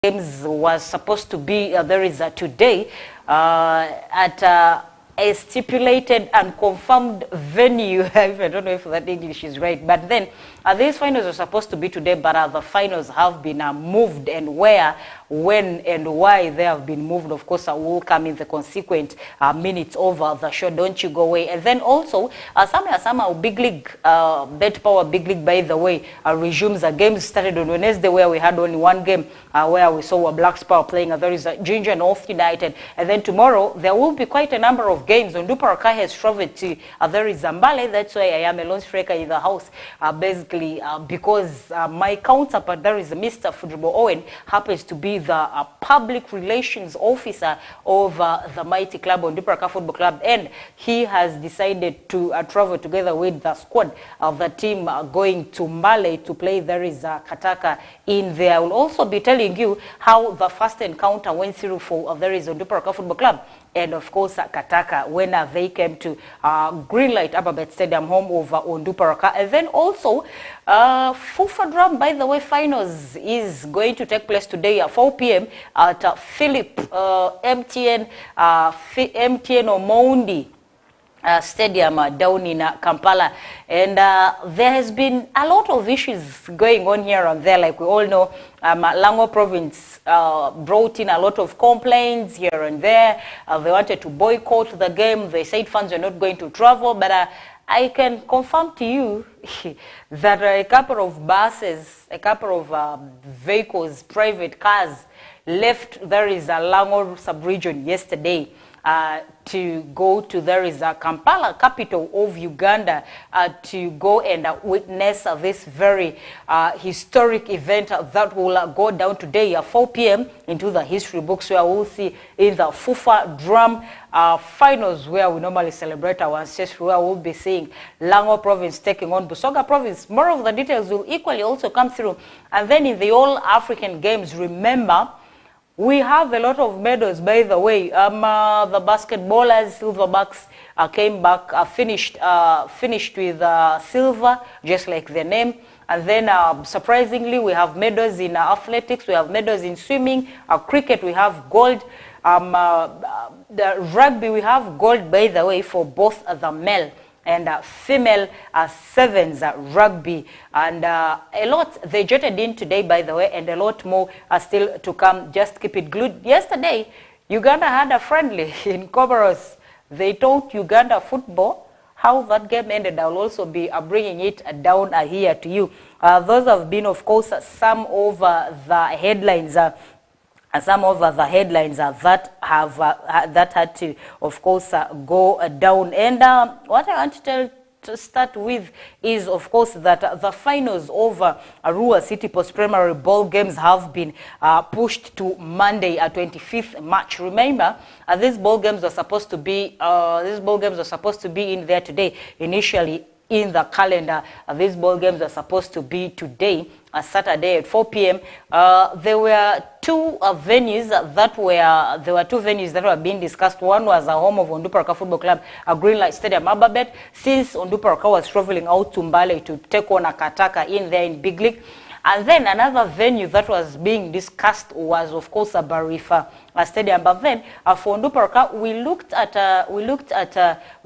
games was supposed to be, there is today at a stipulated and confirmed venue. I don't know if that English is right, but then these finals are supposed to be today, but the finals have been moved, and where, when, and why they have been moved, of course, will come in the consequent minutes over the show. Don't you go away. And then also, somehow Big League, Bet Power Big League, by the way, resumes. The games started on Wednesday, where we had only one game, where we saw Black Spur playing. There is Ginger North United, and then tomorrow there will be quite a number of games. Onduparaka has traveled to there is Zambale. That's why I am a lone striker in the house, basically because my counterpart, there is Mr. Fudribo Owen, happens to be the public relations officer of the mighty club, Onduparaka Football Club, and he has decided to travel together with the squad of the team going to Mbale to play. There is Kataka in there. I will also be telling you how the first encounter went through for there is Onduparaka Football Club and of course Kataka when they came to Greenlight Ababet Stadium, home of Onduparaka. And then also FUFA Drum, by the way, finals is going to take place today at 4 p.m. at Philip MTN Omondi Stadium down in Kampala. And there has been a lot of issues going on here and there. Like we all know, Lango province brought in a lot of complaints here and there. They wanted to boycott the game. They said fans are not going to travel, but I can confirm to you that a couple of buses, a couple of vehicles, private cars left there is a Lango sub-region yesterday to go to there is a Kampala, capital of Uganda, to go and witness this very historic event that will go down today at 4 p.m. into the history books, where we'll see in the FUFA Drum finals, where we normally celebrate our ancestry, where we'll be seeing Lango province taking on Busoga province. More of the details will equally also come through. And then in the All African Games, remember, we have a lot of medals, by the way. The basketballers, Silverbacks, came back, finished with silver, just like their name. And then, surprisingly, we have medals in athletics, we have medals in swimming, cricket, we have gold. The rugby, we have gold, by the way, for both the male and female sevens rugby, and a lot they jetted in today, by the way, and a lot more are still to come. Just keep it glued. Yesterday, Uganda had a friendly in Comoros. They taught Uganda football. How that game ended, I will also be bringing it down here to you. Those have been, of course, some of the headlines. Some of the headlines that have that had to, of course, go down. And what I want to start with is, of course, that the finals of Arua City Post-Primary Ball Games have been pushed to Monday, 25th March. Remember, these ball games are supposed to be in there today. Initially, in the calendar, these ball games are supposed to be today, Saturday at 4 p.m. There were two venues that were being discussed. One was the home of Onduparaka Football Club, Greenlight Stadium, Ababet, since Onduparaka was traveling out to Mbale to take on Kataka in there in Big League. And then another venue that was being discussed was, of course, Barifa Stadium. But then for Onduparaka, we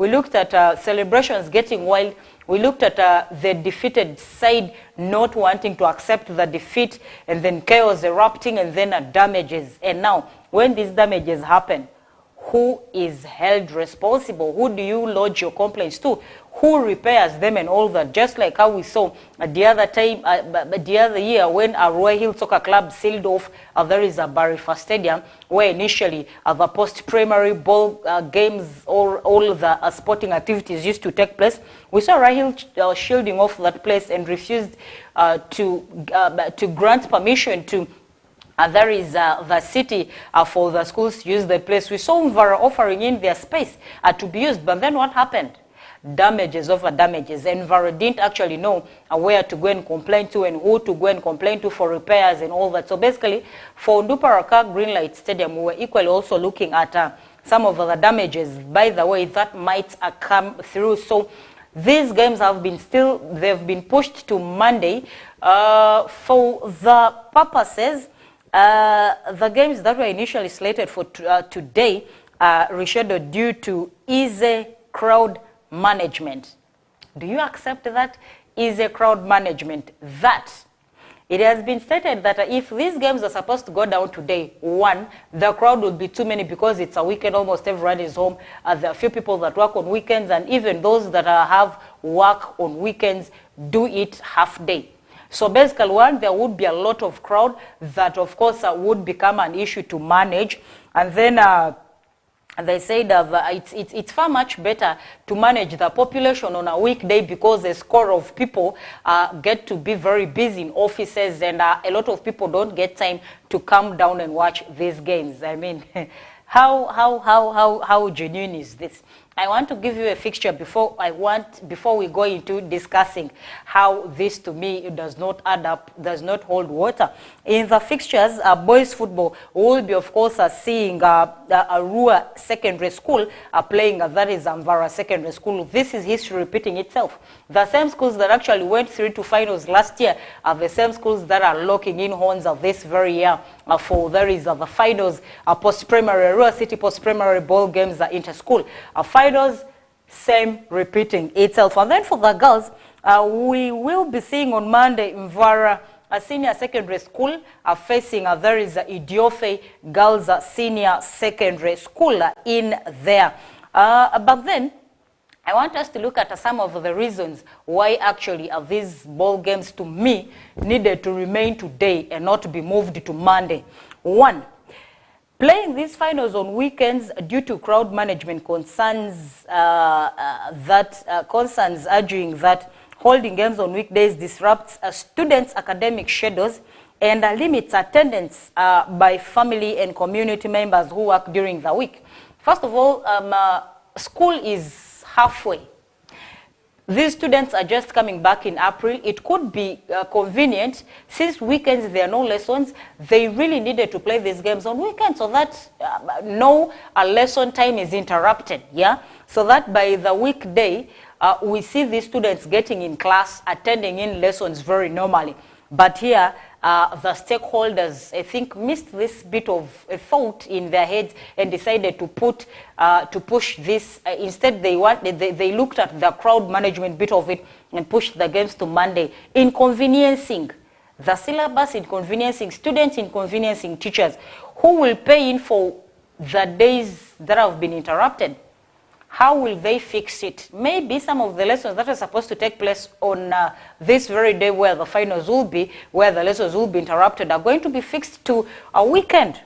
looked at celebrations getting wild. We looked at the defeated side not wanting to accept the defeat, and then chaos erupting, and then damages. And now, when these damages happen, who is held responsible? Who do you lodge your complaints to? Who repairs them and all that? Just like how we saw the other time, the other year when Roy Hill Soccer Club sealed off there is a Barifa Stadium, where initially the post-primary ball games or all the sporting activities used to take place. We saw Roy Hill shielding off that place and refused to grant permission to there is the city for the schools to use the place. We saw Mvara offering in their space to be used, but then what happened? Damages over damages, and Mvara didn't actually know where to go and complain to and who to go and complain to for repairs and all that. So basically, for Onduparaka Greenlight Stadium, we were equally also looking at some of the damages, by the way, that might come through. So these games they've been pushed to Monday for the purposes The games that were initially slated for today are rescheduled due to easy crowd management. Do you accept that? Easy crowd management. That it has been stated that if these games are supposed to go down today, one, the crowd will be too many because it's a weekend, almost everyone is home. There are few people that work on weekends, and even those that have work on weekends do it half day. So basically, one, there would be a lot of crowd that, of course, would become an issue to manage. And then they say that it's far much better to manage the population on a weekday because a score of people get to be very busy in offices, and a lot of people don't get time to come down and watch these games. I mean, how genuine is this? I want to give you a fixture before we go into discussing how this, to me, does not add up, does not hold water. In the fixtures, boys football will be, of course, seeing Arua Secondary School playing, that is Amvara Secondary School. This is history repeating itself. The same schools that actually went through to finals last year are the same schools that are locking in horns of this very year for the finals, post-primary, Arua City post-primary ball games, inter-school. Finals, same repeating itself. And then for the girls, we will be seeing on Monday Mvara Senior Secondary School facing there is Idiofe Girls Senior Secondary School in there. But then I want us to look at some of the reasons why actually these ball games, to me, needed to remain today and not to be moved to Monday. One, playing these finals on weekends due to crowd management concerns concerns arguing that holding games on weekdays disrupts students' academic schedules and limits attendance by family and community members who work during the week. First of all, school is halfway. These students are just coming back in April. It could be convenient, since weekends there are no lessons, they really needed to play these games on weekends so that no lesson time is interrupted, yeah? So that by the weekday, we see these students getting in class, attending in lessons very normally. But here, the stakeholders, I think, missed this bit of thought in their heads and decided to push this. Instead, they looked at the crowd management bit of it and pushed the games to Monday, inconveniencing the syllabus, inconveniencing students, inconveniencing teachers, who will pay in for the days that have been interrupted. How will they fix it? Maybe some of the lessons that are supposed to take place on this very day where the finals will be, where the lessons will be interrupted, are going to be fixed to a weekend,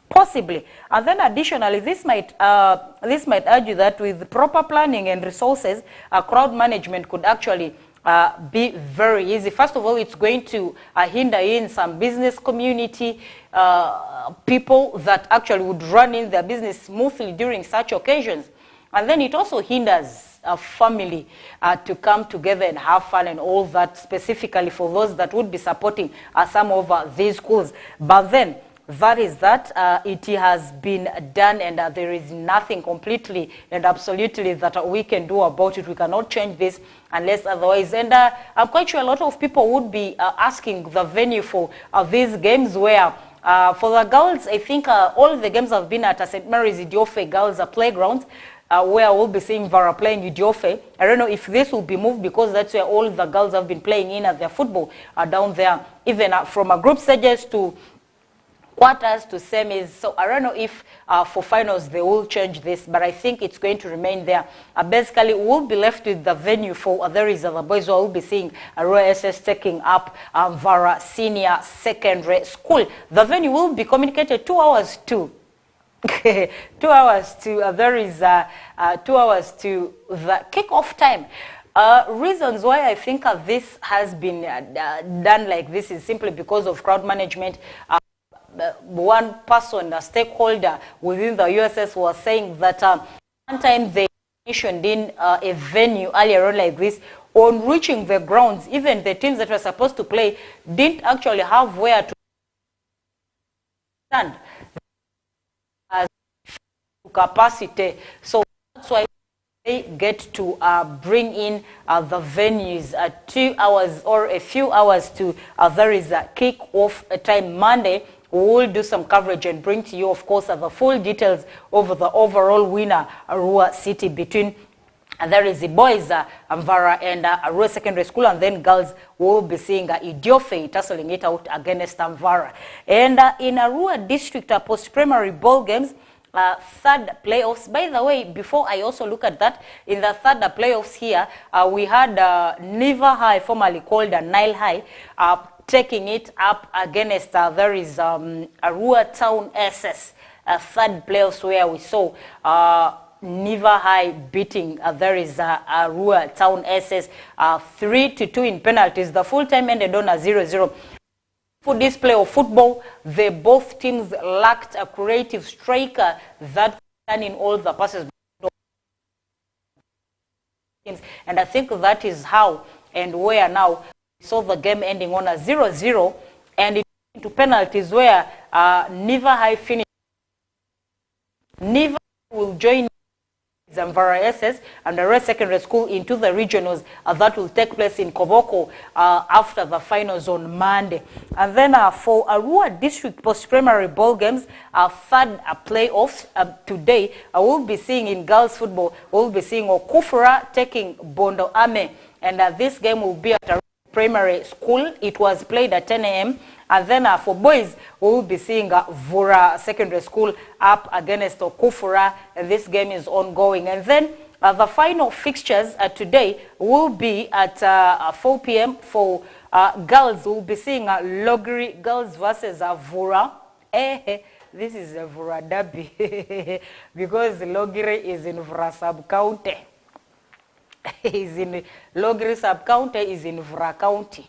possibly. And then additionally, this might argue that with proper planning and resources, crowd management could actually be very easy. First of all, it's going to hinder in some business community people that actually would run in their business smoothly during such occasions. And then it also hinders a family to come together and have fun and all that, specifically for those that would be supporting some of these schools. But then, that is that it has been done, and there is nothing completely and absolutely that we can do about it. We cannot change this unless otherwise. And I'm quite sure a lot of people would be asking the venue for these games, where for the girls, I think all the games have been at St. Mary's Idiofe Girls Playgrounds, where we'll be seeing Vara playing Idiofe. I don't know if this will be moved because that's where all the girls have been playing in at their football down there, even from group stages to quarters to semis. So I don't know if for finals they will change this, but I think it's going to remain there. Basically, we'll be left with the venue for there is the boys who will be seeing Royal SS taking up Vara Senior Secondary School. The venue will be communicated 2 hours to 2 hours to there is 2 hours to the kickoff time. Reasons why I think this has been done like this is simply because of crowd management. One person, a stakeholder within the USS, was saying that one time they commissioned in a venue earlier on like this. On reaching the grounds, even the teams that were supposed to play didn't actually have where to stand. Capacity. So that's why they get to bring in the venues 2 hours or a few hours to there is a kick-off time Monday, we will do some coverage and bring to you, of course, the full details of the overall winner, Arua City, between there is the boys, Mvara and Arua Secondary School, and then girls will be seeing Idiofe tussling it out against Mvara. And in Arua District post-primary ball games, third playoffs. By the way, before I also look at that, in the third playoffs here, we had Niva High, formerly called Nile High, taking it up against, there is Arua Town SS, third playoffs where we saw Niva High beating, there is Arua Town SS 3-2 in penalties. The full time ended on a 0-0. For display of football, both teams lacked a creative striker that can in all the passes. And I think that is how and where now we saw the game ending on a 0-0 and it into penalties where Niva High finished. Niva will join Zamfara SS and the rest secondary school into the regionals that will take place in Koboko after the finals on Monday. And then for Arua District post-primary ball games, third playoffs today, we'll be seeing in girls football, we'll be seeing Okufura taking Bondo Ame. And this game will be at Arua Primary School. It was played at 10 a.m. And then for boys, we will be seeing Vura Secondary School up against Okufura, and this game is ongoing. And then the final fixtures today will be at 4 p.m. for girls. We'll be seeing Logri girls versus Vura. This is a Vura derby because Logri is in Vura sub-county. Is in Logri sub-county is in Vura county.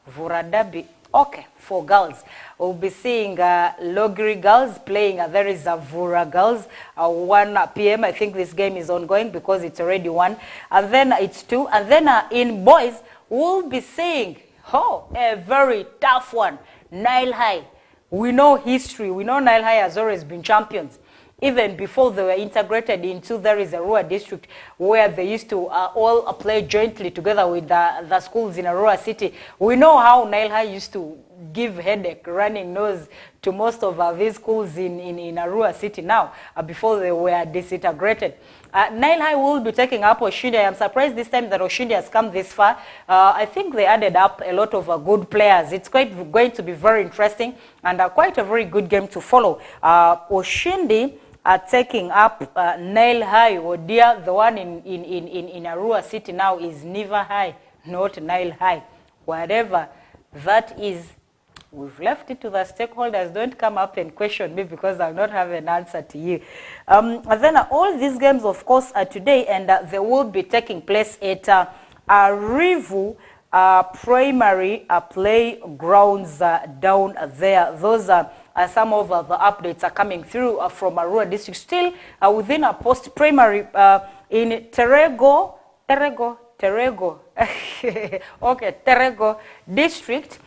Vura derby. Okay, for girls, we'll be seeing Logri girls playing. There is a Vura girls, 1 p.m. I think this game is ongoing because it's already 1. And then it's 2. And then in boys, we'll be seeing, a very tough one, Nile High. We know history. We know Nile High has always been champions. Even before they were integrated into, there is a Arua District where they used to all play jointly together with the schools in Arua City. We know how Nile High used to give headache, running nose to most of these schools in Arua City now, before they were disintegrated. Nile High will be taking up Oshindi. I'm surprised this time that Oshindi has come this far. I think they added up a lot of good players. It's going to be very interesting and quite a very good game to follow. Oshindi are taking up Nile High. Oh dear, the one in Arua City now is Niva High, not Nile High. Whatever that is, we've left it to the stakeholders. Don't come up and question me because I'll not have an answer to you. And then all these games, of course, are today, and they will be taking place at Rivu Primary Playgrounds down there. Those are some of the updates are coming through from Arua District. Still within a post-primary in Terego. Okay, Terego District.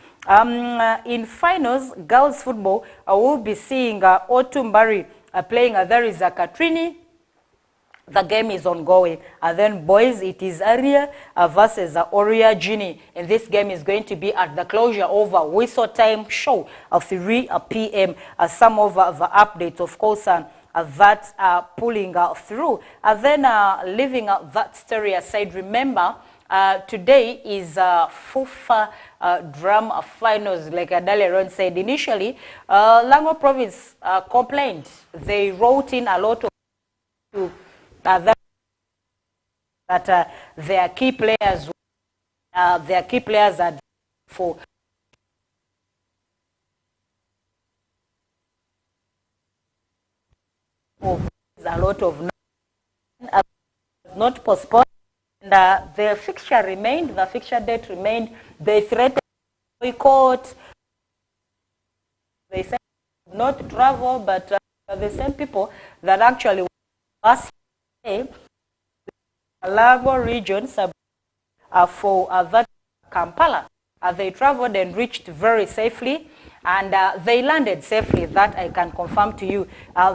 In finals, girls football, we'll be seeing Otumbari playing. There is Katrini. The game is ongoing. And then boys, it is Aria versus Oria Gini. And this game is going to be at the closure of a Whistle Time show of 3 p.m. Some of the updates, of course, that are pulling through. And then leaving that story aside, remember, today is FUFA drum finals, like Adaleron said. Initially, Lango Province complained. They wrote in a lot of that their key players are for a lot of not postponed, and the fixture remained. The fixture date remained. They threatened boycott. They said not travel, but the same people that actually last day, Lago region for that Kampala. They traveled and reached very safely, and they landed safely. That I can confirm to you.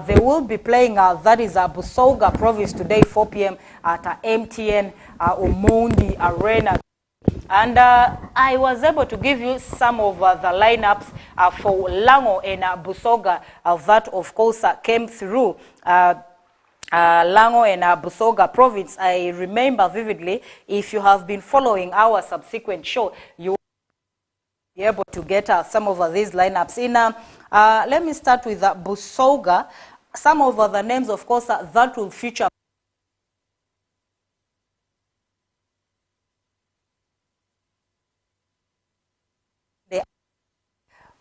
They will be playing, that is Busoga province today, 4 p.m. at MTN Omondi Arena. And I was able to give you some of the lineups for Lango and Busoga that, of course, came through. Lango and Busoga province. I remember vividly, if you have been following our subsequent show, you will be able to get some of these lineups. Let me start with Busoga. Some of the names, of course, that will feature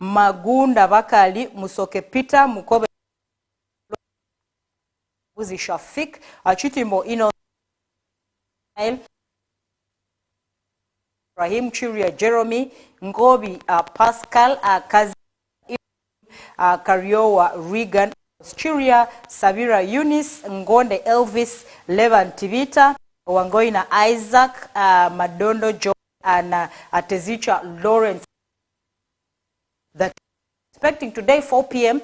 Magunda Bakali, Musoke Peter, Mukobe Buzi Shafik, Chitimbo Ino, Rahim Chiria Jeremy, Ngobi Pascal, Kazi Kariowa Regan, Chiria, Savira Eunice, Ngonde Elvis, Levan Tivita, Wangoina Isaac, Madondo Joe, and Atezicha Lawrence. That expecting today 4 p.m.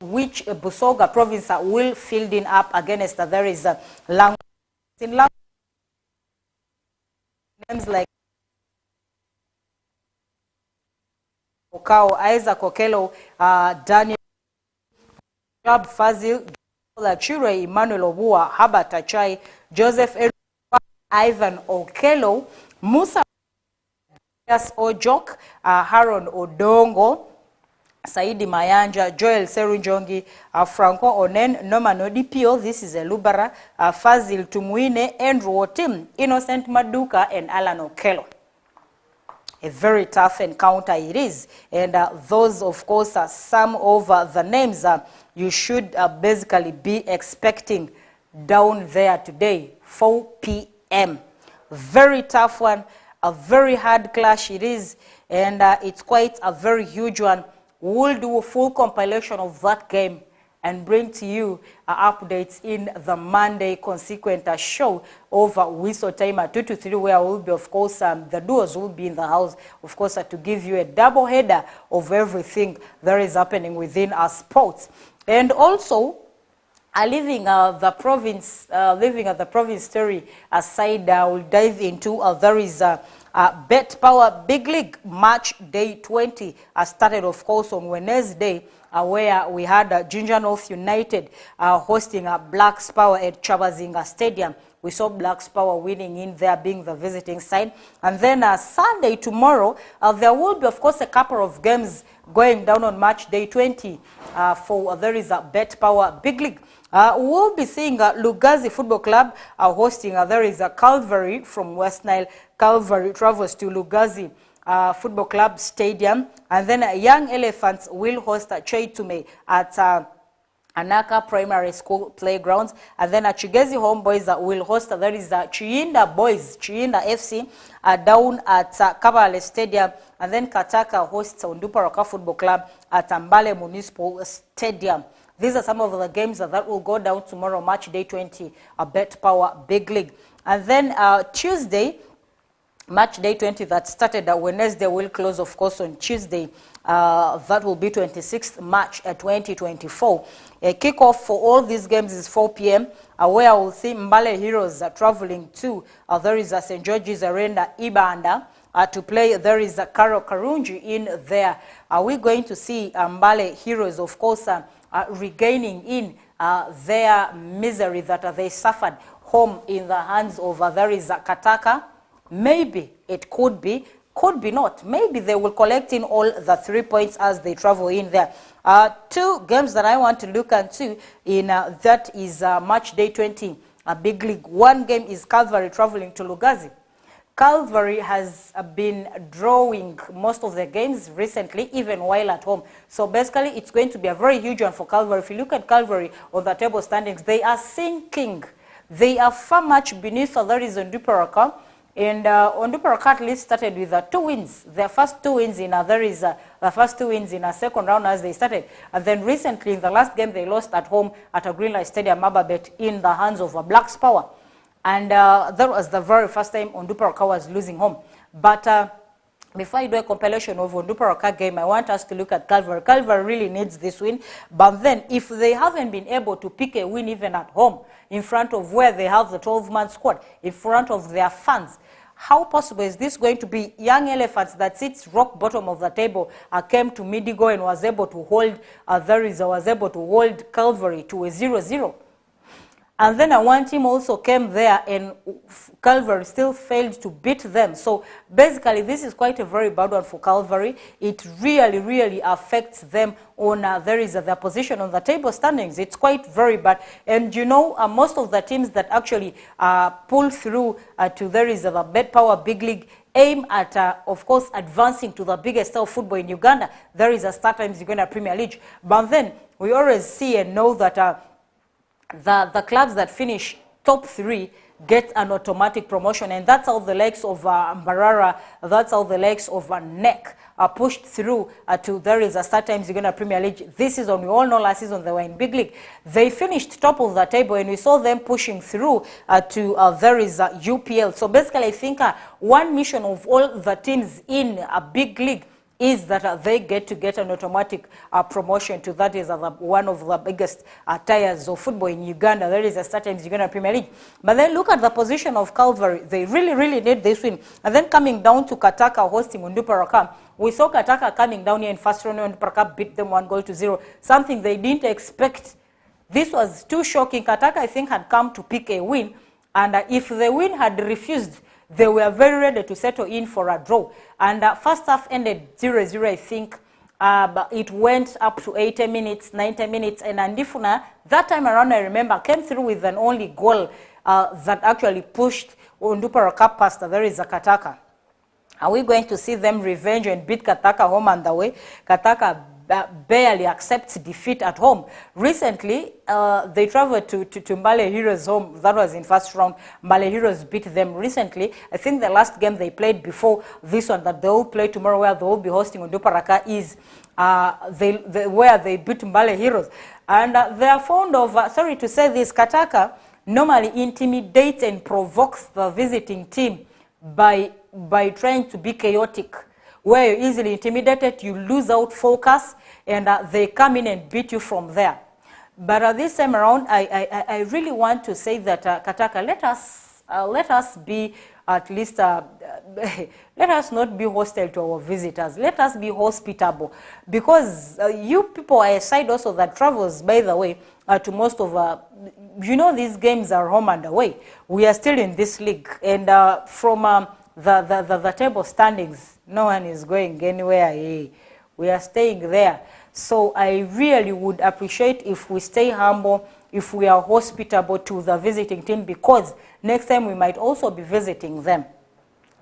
Which Busoga province will field in up against there is Lango. In Lango, names like Okao, Isaac Okelo, Daniel Jab Fazil, Chure, Emmanuel Obua, Habat Achai, Joseph Ivan Okelo, Musa Ojok, Haron Odongo, Saidi Mayanja, Joel Serunjongi, Franco Onen, Norman Odipio, this is a Lubara, Fazil Tumuine, Andrew Otim, Innocent Maduka, and Alan Okelo. A very tough encounter it is. And those, of course, are some of the names you should basically be expecting down there today, 4 p.m. Very tough one. A very hard clash it is, and it's quite a very huge one. We'll do a full compilation of that game and bring to you updates in the Monday consequent show over Whistle Time 2 to 3, where will be, of course, the duos will be in the house, of course, to give you a double header of everything that is happening within our sports. And also, leaving the province story aside, we'll dive into there is Bet Power Big League match day 20 started, of course, on Wednesday, where we had Ginger North United hosting Blacks Power at Chabazinga Stadium. We saw Blacks Power winning in there, being the visiting side. And then Sunday, tomorrow, there will be, of course, a couple of games going down on match day 20 for there is a Bet Power Big League. We'll be seeing Lugazi Football Club hosting there is a Calvary from West Nile. Calvary travels to Lugazi Football Club Stadium, and then Young Elephants will host Cheitume at Anaka Primary School Playgrounds, and then Chigezi Homeboys will host there is Chiinda Boys, Chiinda FC down at Kabale Stadium, and then Kataka hosts Onduparaka Football Club at Mbale Municipal Stadium. These are some of the games that will go down tomorrow, match day 20, Bet Power Big League. And then Tuesday, match day 20 that started Wednesday will close, of course, on Tuesday. That will be 26th March 2024. A kickoff for all these games is 4 p.m. Where we'll see Mbale Heroes traveling to there is a St. George's Arena, Ibanda, to play. There is a Karo Karunji in there. We're going to see Mbale Heroes, of course, regaining in their misery that they suffered home in the hands of there is Kataka. Maybe it could be not. Maybe they will collect in all the 3 points as they travel in there. Two games that I want to look into in that is match day 20, a big league. One game is Calvary traveling to Lugazi. Calvary has been drawing most of the games recently, even while at home. So basically, it's going to be a very huge one for Calvary. If you look at Calvary on the table standings, they are sinking. They are far much beneath there is Onduparaka. And Onduparaka at least started with 2 wins. Their first 2 wins in the first 2 wins in a second round as they started. And then recently, in the last game, they lost at home at a Greenlight Stadium, Mababet, in the hands of Blacks Power. And that was the very first time Onduparaka was losing home. But before I do a compilation of Onduparaka game, I want us to look at Calvary. Calvary really needs this win. But then, if they haven't been able to pick a win even at home, in front of where they have the 12-man squad, in front of their fans, How possible is this going to be? Young Elephants that sits rock bottom of the table came to Midigo and was able to hold, was able to hold Calvary to a 0-0. And then one team also came there and Calvary still failed to beat them. So basically this is quite a very bad one for Calvary. It really, really affects them on their position on the table standings. It's quite very bad. And you know, most of the teams that actually pull through to the Bet Power Big League aim at, of course, advancing to the biggest star of football in Uganda. There is a StarTimes Uganda Premier League. But then we always see and know that the clubs that finish top 3 get an automatic promotion, and that's how the likes of Mbarara, that's how the likes of NEC are pushed through to there is a StarTimes Uganda Premier League. This season, we all know last season they were in Big League. They finished top of the table, and we saw them pushing through to there is UPL. So basically, I think one mission of all the teams in a Big League is that they get an automatic promotion to that is one of the biggest tiers of football in Uganda. There is a StarTimes Uganda Premier League. But then look at the position of Calvary. They really, really need this win. And then coming down to Kataka hosting Unduparaka, we saw Kataka coming down here in first round and Unduparaka beat them 1-0, something they didn't expect. This was too shocking. Kataka, I think, had come to pick a win. And if the win had refused, they were very ready to settle in for a draw. And first half ended 0-0, I think. But it went up to 80 minutes, 90 minutes. And Andifuna, that time around, I remember, came through with an only goal that actually pushed Unduparaka past. There is a Kataka. Are we going to see them revenge and beat Kataka home and away? Kataka barely accepts defeat at home. Recently, they traveled to Mbale Heroes home. That was in first round. Mbale Heroes beat them recently. I think the last game they played before this one that they will play tomorrow, where they will be hosting Unduparaka, is where they beat Mbale Heroes. And they are fond of, sorry to say this, Kataka normally intimidates and provokes the visiting team by trying to be chaotic. Where you're easily intimidated, you lose out focus, and they come in and beat you from there. But this time around, I really want to say that Kataka, let us be at least, let us not be hostile to our visitors. Let us be hospitable, because you people are a side also that travels, by the way, to most of, you know, these games are home and away. We are still in this league, and from the table standings, no one is going anywhere. We are staying there. So I really would appreciate if we stay humble, if we are hospitable to the visiting team, because next time we might also be visiting them.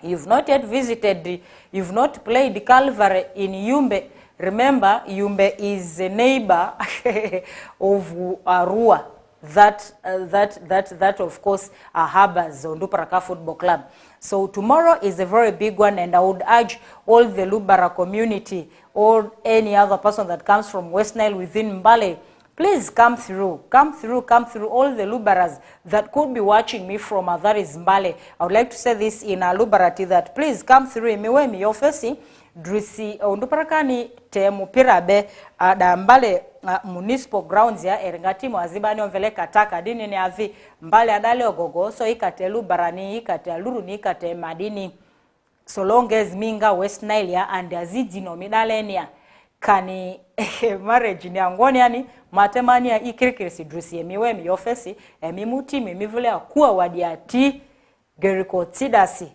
You've not yet visited, you've not played Calvary in Yumbe. Remember, Yumbe is a neighbor of Arua. That of course harbors Unduparaka Football Club. So tomorrow is a very big one, and I would urge all the Lubara community or any other person that comes from West Nile within Mbale, please come through. All the Lubaras that could be watching me from that is Mbale. I would like to say this in Lubarati, that please come through. Miwe ofesi drisi Unduparaka ni te mupirabe da Mbale municipal grounds ya erengati mwazibani omvele Kataka dini ni avi Mbale adale ogogo so ikate Lubarani ikate Luruni ikate Madini so long as minga West Nile ya and azidi no midalenia kani marriage ni angoni yani matemani ya ikirikirisi drisi miwe ofesi mimuti mivule akuwa wadiati Geriko Tidasi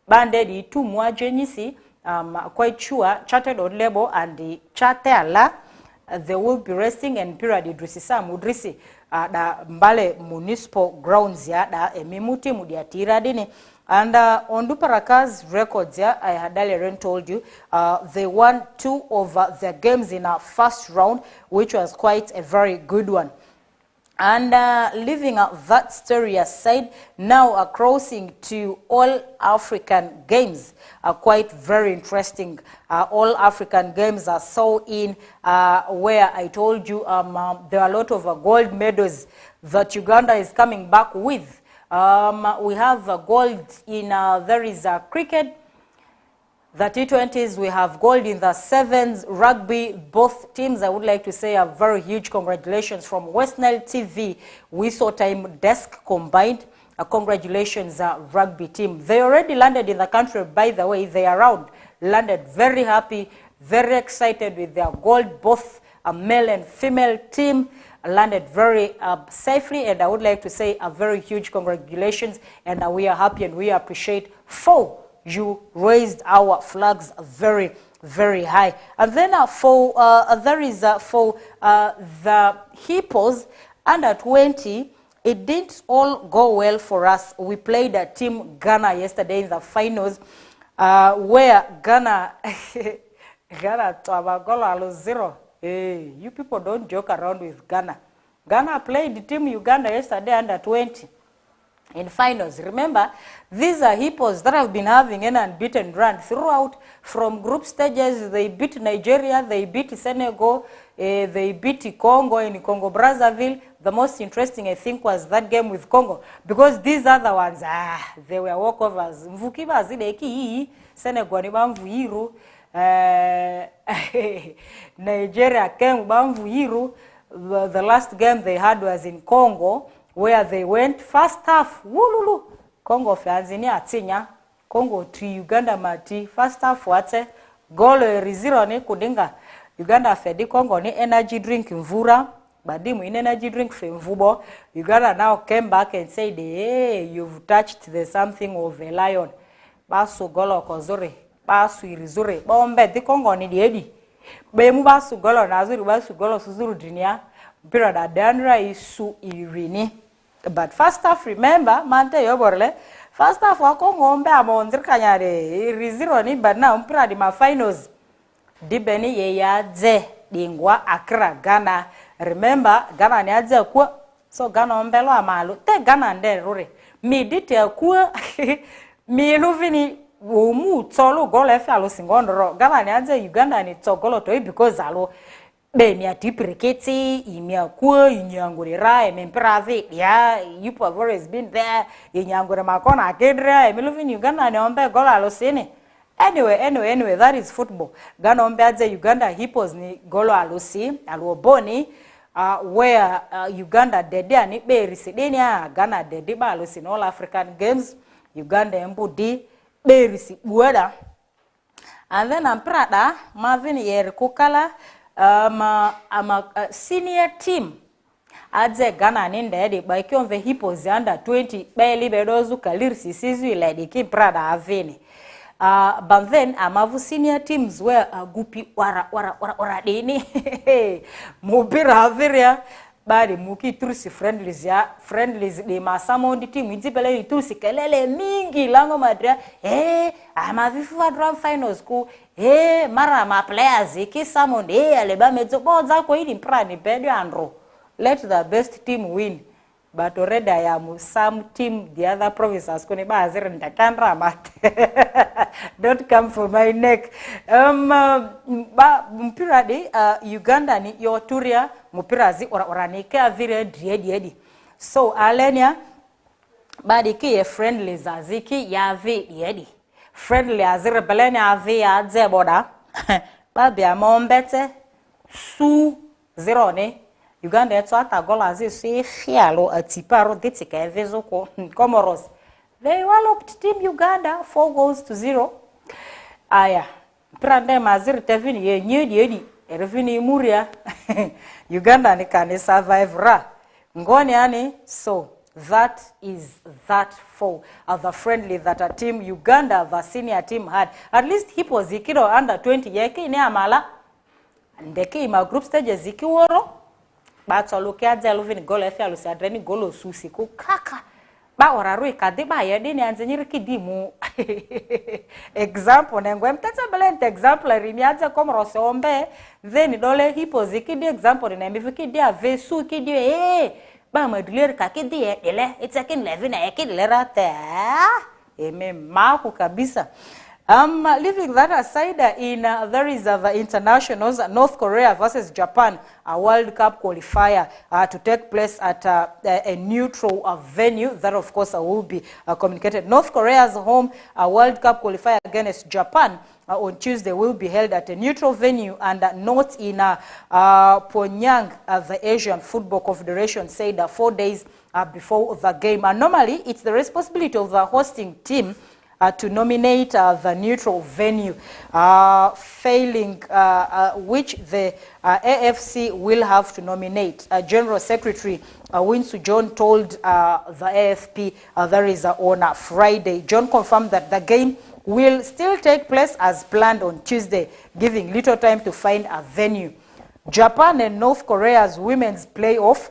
bandedi tu mwajenyisi quite sure charted on label and the charter they will be resting and period idrisisa mudrisi da Mbale municipal grounds ya da emimuti mudiatira dini. And on Unduparaka's records, yeah, I had earlier told you, they won 2 of their games in our first round, which was quite a very good one. And leaving that story aside, now crossing to All African Games, quite very interesting. All African Games are so in where I told you there are a lot of gold medals that Uganda is coming back with. We have gold in, there is cricket, the T20s, we have gold in the sevens, rugby, both teams, I would like to say a very huge congratulations from West Nile TV, We Saw Time Desk combined. Congratulations, rugby team. They already landed in the country, by the way. They are landed very happy, very excited with their gold. Both a male and female team landed very safely, and I would like to say a very huge congratulations, and we are happy and we appreciate for you raised our flags very, very high. And then there is for the Hippos under 20, it didn't all go well for us. We played a team Ghana yesterday in the finals, where Ghana Ghana to Abagolo 0. Hey, you people don't joke around with Ghana. Ghana played team Uganda yesterday under 20 in finals. Remember, these are Hippos that have been having an unbeaten run throughout. From group stages, they beat Nigeria, they beat Senegal, they beat Congo in Congo-Brazzaville. The most interesting, I think, was that game with Congo, because these other ones, they were walkovers. Mvukiba zideki Senegal ni bamvuiru, Nigeria came bamvuiru. The last game they had was in Congo, where they went first half. Wululu. Congo fianzini atinya. Congo 3 Uganda mati. First half wate. Goal riziro ni kudinga. Uganda fedi Congo ni energy drink mvura. Badimu in energy drink fe mvubo. Uganda now came back and said, hey, you've touched the something of a lion. Basu golo kozure. Basu irizure. Bombe di Congo ni diedi. Bemu basu golo nazuri basu golo suzuru dunia. Mpira da dandra isu irini. But first half, remember, mante yoborle. First half wako ngombe amonzirika nyare iriziro ni, but now mpira di ma finals. Dibeni ye yadze dingwa Accra Ghana. Remember, Ghana ni yadze kuwa. So Ghana ombelo amalu. Te Ghana nde rure. Mi dite kuwa. Mi luvini umu tolu golo efe alo singondoro. Ghana ni yadze Uganda ni togolo toi because alo beni atipiriketi imia kuwa inyangurira emempiravi ya you have always been there inyangure makona akedra emiluvini Uganda ni ombe golo alo sini. Anyway, that is football. Ghana ombe adze Uganda Hippos ni golo alo si aluoboni, where Uganda dede ani berisi deni Ghana dede ba alo si in All African Games. Uganda embudi berisi buada. And then amprada mavini yeri kukala senior team adze Ghana ninde by kyomve Hippos under 20 beli bedozu kalirsi sizu iledi ki prada aveni. But then amavu senior teams where gupi wara deni mupira aviria bari muki tursi friendlies de masamo di team itipele tursi kelele mingi lango madria amavi FIFA Grand Finals ku mara ma players iki samon aleba mezo boza ko ili prani pedio andro. Let the best team win. But already I am some team the other provinces kuni bazir ndakandra mat. Don't come for my neck. Mpira di Uganda ni yoturia mpira zi oranike avire diedi. So alenia badi ki friendly zaziki yavi diedi. Friendly azire belene avi adze boda. Babi amombete su zero ne. Uganda eto atagola azi fialo atiparo ditika evezo ko Comoros. They walloped team Uganda 4-0. Aya. Prande mazir tevini ye nyedi erevini muria. Uganda ni kani survive ra. Ngoni ani so that is that for the friendly that a team Uganda the senior team had. At least Hippos zikido under 20 yeke ni amala. Ndeke ima group stage zikiworo. Bato lokia zeluvini golo efe alusi adreni golo susi ku kaka. Ba orarui kadeba yedini anzenyiriki dimu. Example nengwe mtete belente example rimiaze Comoros ombe. Then dole Hippos ikidi example na mifiki dia vesu ikidi ba maduleri kakidi ele itsekin levina ekidi lerate. Eme maku kabisa. Leaving that aside, there is the internationals, North Korea versus Japan, a World Cup qualifier to take place at a neutral venue. That, of course, will be communicated. North Korea's home World Cup qualifier against Japan on Tuesday will be held at a neutral venue and not in Pyongyang. The Asian Football Confederation said 4 days before the game. And normally, it's the responsibility of the hosting team to nominate the neutral venue, failing which the AFC will have to nominate. General Secretary Winsu John told the AFP there is on Friday. John confirmed that the game will still take place as planned on Tuesday, giving little time to find a venue. Japan and North Korea's women's playoff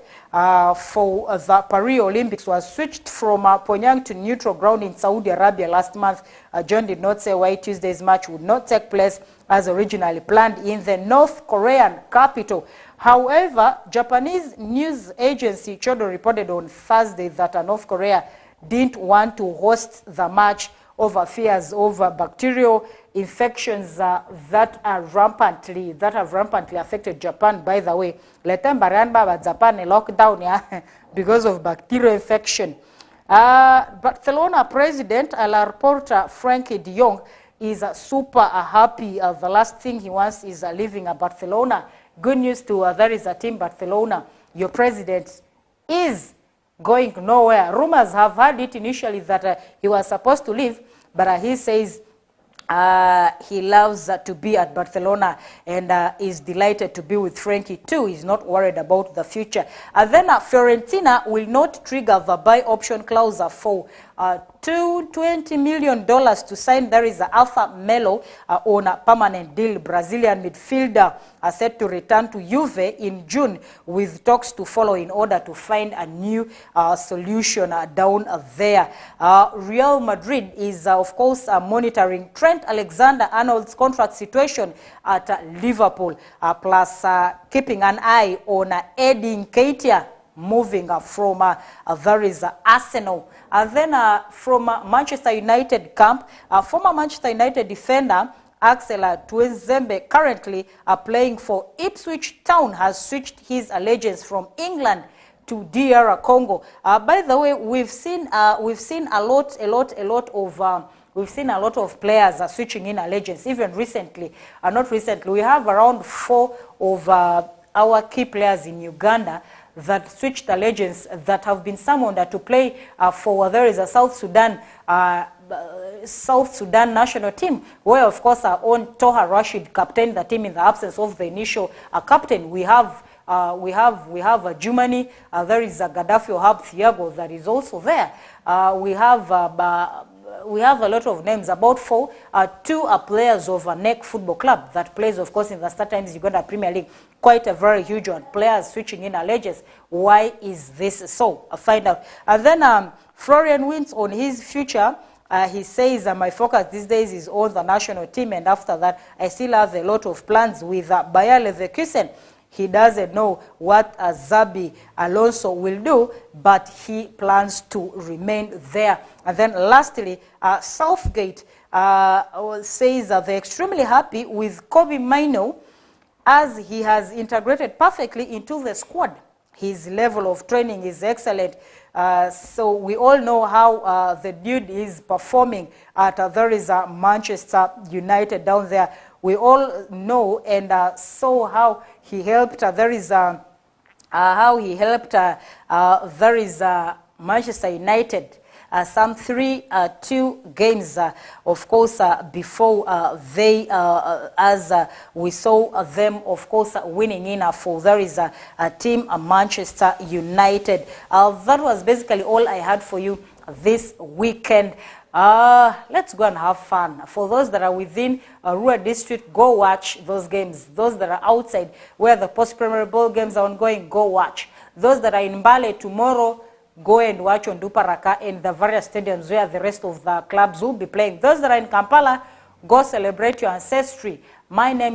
for the Paris Olympics was switched from Pyongyang to neutral ground in Saudi Arabia last month. John did not say why Tuesday's match would not take place as originally planned in the North Korean capital. However, Japanese news agency Chodo reported on Thursday that North Korea didn't want to host the match over fears over bacterial infections that have rampantly affected Japan. By the way, Japan lockdown because of bacterial infection. Barcelona president Laporta Frankie de Jong is super happy. The last thing he wants is leaving Barcelona. Good news to there is a team Barcelona. Your president is going nowhere. Rumors have had it initially that he was supposed to leave, but he says he loves to be at Barcelona and is delighted to be with Frankie too. He's not worried about the future. Then Fiorentina will not trigger the buy option clause for $220 million to sign. There is Alpha Melo on a permanent deal. Brazilian midfielder set to return to Juve in June, with talks to follow in order to find a new solution down there. Real Madrid is, of course, monitoring Trent Alexander-Arnold's contract situation at Liverpool, plus keeping an eye on Eddie Nketiah moving from there is Arsenal. And then from Manchester United camp, former Manchester United defender Axel Tuanzebe, currently playing for Ipswich Town, has switched his allegiance from England to DR Congo. By the way, we've seen a lot of players switching in allegiance. Even recently, not recently, we have around 4 of our key players in Uganda that switched allegiance, that have been summoned to play for there is a South Sudan national team, where of course our own Toha Rashid captained the team in the absence of the initial captain. We have Jumani, there is a Gaddafi Ohab Thiago that is also there. We have a lot of names, about 4. 2 are players of NEC Football Club that plays, of course, in the Star Times Uganda Premier League. Quite a very huge one. Players switching in allegiance. Why is this so? I'll find out. And then Florian Wirtz on his future. He says, my focus these days is on the national team, and after that, I still have a lot of plans with Bayer Leverkusen. He doesn't know what Xabi Alonso will do, but he plans to remain there. And then lastly, Southgate says that they're extremely happy with Kobbie Mainoo, as he has integrated perfectly into the squad. His level of training is excellent. So we all know how the dude is performing at there is Manchester United down there. We all know and saw how he helped. There is Manchester United some 3-2 games, of course, before they, as we saw them, of course, winning in for there is a team, Manchester United. That was basically all I had for you this weekend. Let's go and have fun. For those that are within Arua district, go watch those games. Those that are outside where the post-primary ball games are ongoing, go watch. Those that are in Mbale tomorrow, go and watch on Duparaka and the various stadiums where the rest of the clubs will be playing. Those that are in Kampala, go celebrate your ancestry. My name is